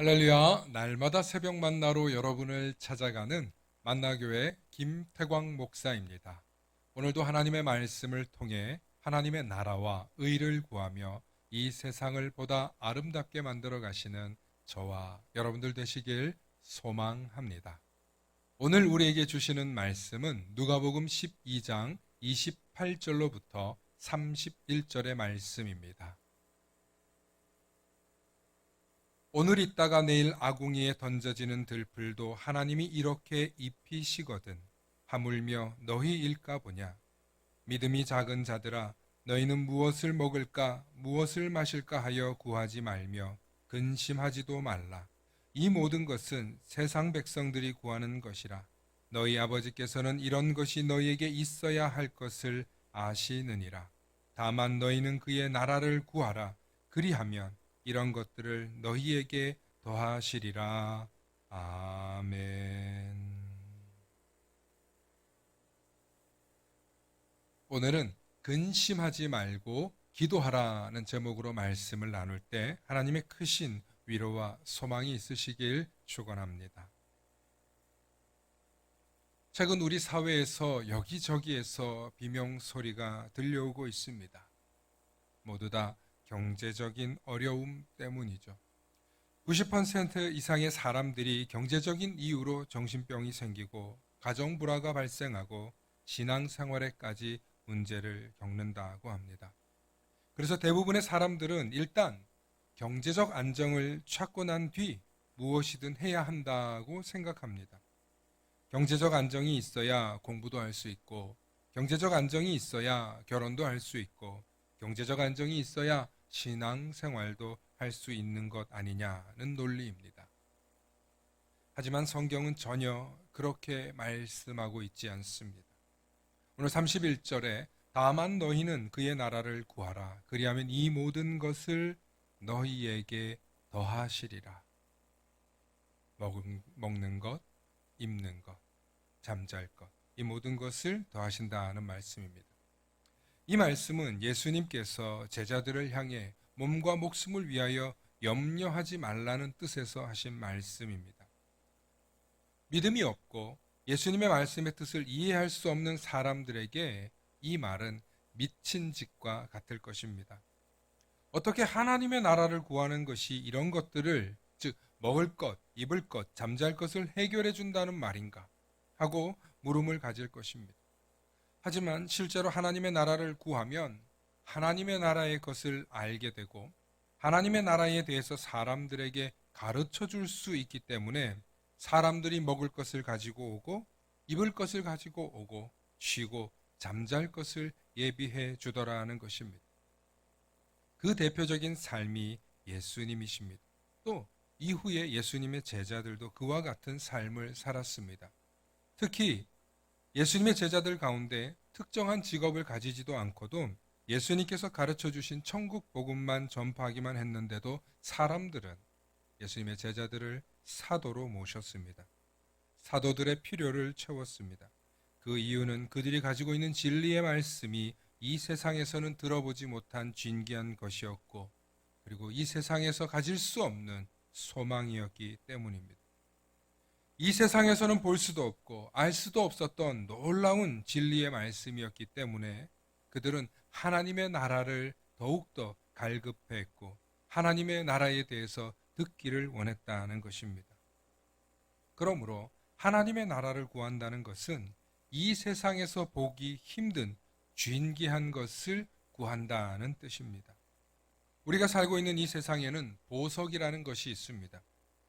할렐루야, 날마다 새벽 만나로 여러분을 찾아가는 만나교회 김태광 목사입니다. 오늘도 하나님의 말씀을 통해 하나님의 나라와 의를 구하며 이 세상을 보다 아름답게 만들어 가시는 저와 여러분들 되시길 소망합니다. 오늘 우리에게 주시는 말씀은 누가복음 12장 28절로부터 31절의 말씀입니다. 오늘 있다가 내일 아궁이에 던져지는 들풀도 하나님이 이렇게 입히시거든 하물며 너희 일까 보냐. 믿음이 작은 자들아, 너희는 무엇을 먹을까 무엇을 마실까 하여 구하지 말며 근심하지도 말라. 이 모든 것은 세상 백성들이 구하는 것이라. 너희 아버지께서는 이런 것이 너희에게 있어야 할 것을 아시느니라. 다만 너희는 그의 나라를 구하라. 그리하면 이런 것들을 너희에게 더하시리라. 아멘. 오늘은 근심하지 말고 기도하라는 제목으로 말씀을 나눌 때 하나님의 크신 위로와 소망이 있으시길 축원합니다. 최근 우리 사회에서 여기저기에서 비명 소리가 들려오고 있습니다. 모두 다 경제적인 어려움 때문이죠. 90% 이상의 사람들이 경제적인 이유로 정신병이 생기고 가정 불화가 발생하고 신앙생활에까지 문제를 겪는다고 합니다. 그래서 대부분의 사람들은 일단 경제적 안정을 찾고 난 뒤 무엇이든 해야 한다고 생각합니다. 경제적 안정이 있어야 공부도 할 수 있고, 경제적 안정이 있어야 결혼도 할 수 있고, 경제적 안정이 있어야 신앙생활도 할 수 있는 것 아니냐는 논리입니다. 하지만 성경은 전혀 그렇게 말씀하고 있지 않습니다. 오늘 31절에 다만 너희는 그의 나라를 구하라. 그리하면 이 모든 것을 너희에게 더하시리라. 먹는 것, 입는 것, 잠잘 것, 이 모든 것을 더하신다는 말씀입니다. 이 말씀은 예수님께서 제자들을 향해 몸과 목숨을 위하여 염려하지 말라는 뜻에서 하신 말씀입니다. 믿음이 없고 예수님의 말씀의 뜻을 이해할 수 없는 사람들에게 이 말은 미친 짓과 같을 것입니다. 어떻게 하나님의 나라를 구하는 것이 이런 것들을, 즉 먹을 것, 입을 것, 잠잘 것을 해결해 준다는 말인가 하고 물음을 가질 것입니다. 하지만 실제로 하나님의 나라를 구하면 하나님의 나라의 것을 알게 되고 하나님의 나라에 대해서 사람들에게 가르쳐 줄 수 있기 때문에 사람들이 먹을 것을 가지고 오고 입을 것을 가지고 오고 쉬고 잠잘 것을 예비해 주더라는 것입니다. 그 대표적인 삶이 예수님이십니다. 또 이후에 예수님의 제자들도 그와 같은 삶을 살았습니다. 특히 예수님의 제자들 가운데 특정한 직업을 가지지도 않고도 예수님께서 가르쳐 주신 천국 복음만 전파하기만 했는데도 사람들은 예수님의 제자들을 사도로 모셨습니다. 사도들의 필요를 채웠습니다. 그 이유는 그들이 가지고 있는 진리의 말씀이 이 세상에서는 들어보지 못한 진귀한 것이었고, 그리고 이 세상에서 가질 수 없는 소망이었기 때문입니다. 이 세상에서는 볼 수도 없고 알 수도 없었던 놀라운 진리의 말씀이었기 때문에 그들은 하나님의 나라를 더욱더 갈급해했고 하나님의 나라에 대해서 듣기를 원했다는 것입니다. 그러므로 하나님의 나라를 구한다는 것은 이 세상에서 보기 힘든 진귀한 것을 구한다는 뜻입니다. 우리가 살고 있는 이 세상에는 보석이라는 것이 있습니다.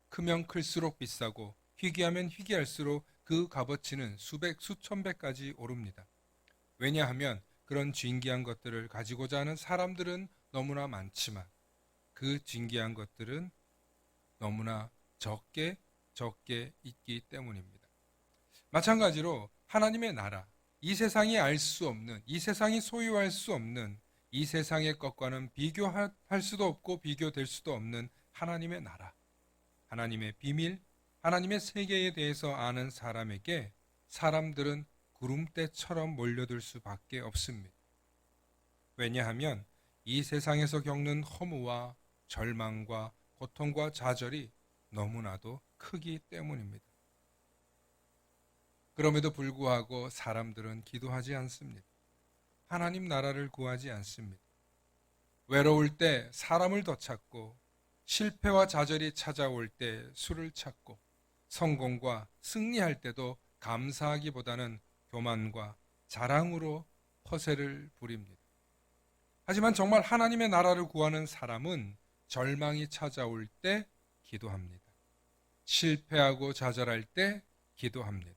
크면 클수록 비싸고 희귀하면 희귀할수록 그 값어치는 수백, 수천 배까지 오릅니다. 왜냐하면 그런 진귀한 것들을 가지고자 하는 사람들은 너무나 많지만 그 진귀한 것들은 너무나 적게 있기 때문입니다. 마찬가지로 하나님의 나라, 이 세상이 알 수 없는, 이 세상이 소유할 수 없는, 이 세상의 것과는 비교할 수도 없고 비교될 수도 없는 하나님의 나라, 하나님의 비밀, 하나님의 세계에 대해서 아는 사람에게 사람들은 구름대처럼 몰려들 수밖에 없습니다. 왜냐하면 이 세상에서 겪는 허무와 절망과 고통과 좌절이 너무나도 크기 때문입니다. 그럼에도 불구하고 사람들은 기도하지 않습니다. 하나님 나라를 구하지 않습니다. 외로울 때 사람을 더 찾고, 실패와 좌절이 찾아올 때 수를 찾고, 성공과 승리할 때도 감사하기보다는 교만과 자랑으로 허세를 부립니다. 하지만 정말 하나님의 나라를 구하는 사람은 절망이 찾아올 때 기도합니다. 실패하고 좌절할 때 기도합니다.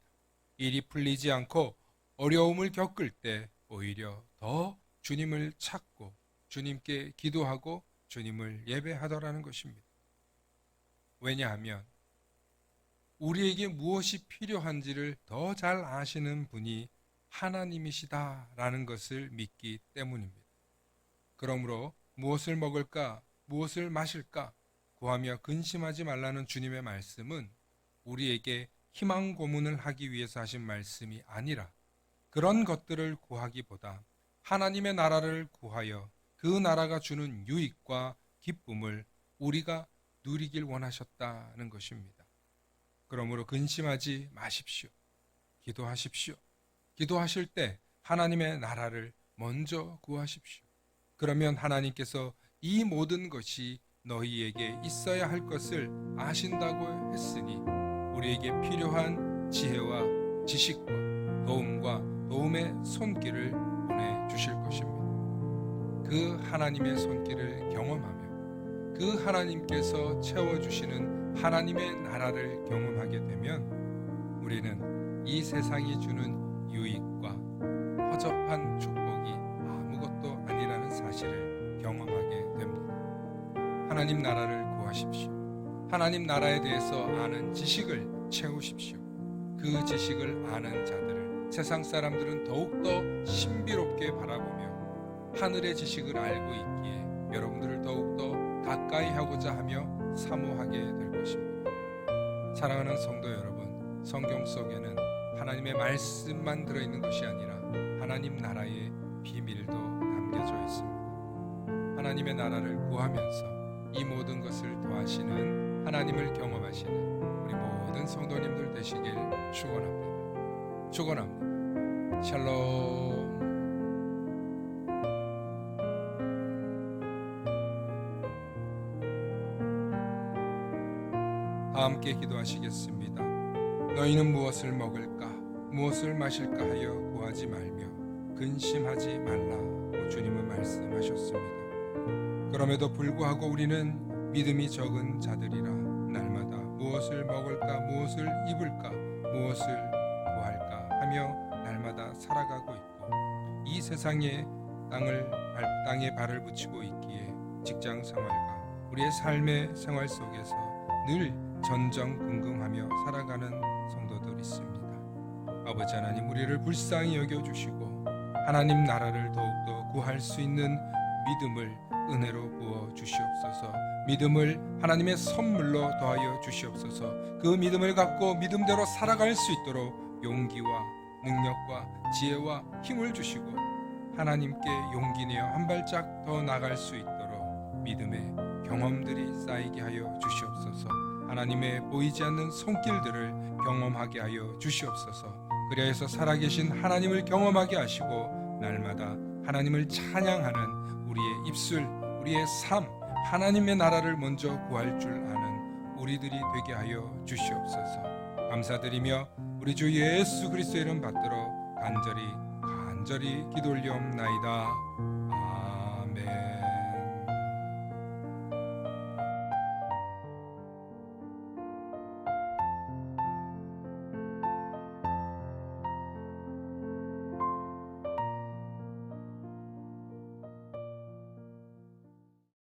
일이 풀리지 않고 어려움을 겪을 때 오히려 더 주님을 찾고 주님께 기도하고 주님을 예배하더라는 것입니다. 왜냐하면 우리에게 무엇이 필요한지를 더 잘 아시는 분이 하나님이시다라는 것을 믿기 때문입니다. 그러므로 무엇을 먹을까, 무엇을 마실까 구하며 근심하지 말라는 주님의 말씀은 우리에게 희망 고문을 하기 위해서 하신 말씀이 아니라 그런 것들을 구하기보다 하나님의 나라를 구하여 그 나라가 주는 유익과 기쁨을 우리가 누리길 원하셨다는 것입니다. 그러므로 근심하지 마십시오. 기도하십시오. 기도하실 때 하나님의 나라를 먼저 구하십시오. 그러면 하나님께서 이 모든 것이 너희에게 있어야 할 것을 아신다고 했으니 우리에게 필요한 지혜와 지식과 도움과 도움의 손길을 보내주실 것입니다. 그 하나님의 손길을 경험하며 그 하나님께서 채워주시는 하나님의 나라를 경험하게 되면 우리는 이 세상이 주는 유익과 허접한 축복이 아무것도 아니라는 사실을 경험하게 됩니다. 하나님 나라를 구하십시오. 하나님 나라에 대해서 아는 지식을 채우십시오. 그 지식을 아는 자들을 세상 사람들은 더욱더 신비롭게 바라보며 하늘의 지식을 알고 있기에 여러분들을 더욱더 가까이 하고자 하며 사모하게 될 것입니다. 사랑하는 성도 여러분, 성경 속에는 하나님의 말씀만 들어있는 것이 아니라 하나님 나라의 비밀도 담겨져 있습니다. 하나님의 나라를 구하면서 이 모든 것을 더하시는 하나님을 경험하시는 우리 모든 성도님들 되시길 축원합니다. 축원합니다. 샬롬. 다 함께 기도하시겠습니다. 너희는 무엇을 먹을까, 무엇을 마실까 하여 구하지 말며 근심하지 말라고 주님은 말씀하셨습니다. 그럼에도 불구하고 우리는 믿음이 적은 자들이라 날마다 무엇을 먹을까, 무엇을 입을까, 무엇을 구할까 하며 날마다 살아가고 있고 이 세상에 땅에 발을 붙이고 있기에 직장 생활과 우리의 삶의 생활 속에서 늘 전전긍긍하며 살아가는 성도들 있습니다. 아버지 하나님, 우리를 불쌍히 여겨주시고 하나님 나라를 더욱더 구할 수 있는 믿음을 은혜로 부어 주시옵소서. 믿음을 하나님의 선물로 더하여 주시옵소서. 그 믿음을 갖고 믿음대로 살아갈 수 있도록 용기와 능력과 지혜와 힘을 주시고 하나님께 용기 내어 한 발짝 더 나갈 수 있도록 믿음의 경험들이 쌓이게 하여 주시옵소서. 하나님의 보이지 않는 손길들을 경험하게 하여 주시옵소서. 그리하여서 살아계신 하나님을 경험하게 하시고 날마다 하나님을 찬양하는 우리의 입술, 우리의 삶, 하나님의 나라를 먼저 구할 줄 아는 우리들이 되게 하여 주시옵소서. 감사드리며 우리 주 예수 그리스도의 이름 받들어 간절히 기도 올리옵나이다. 아멘.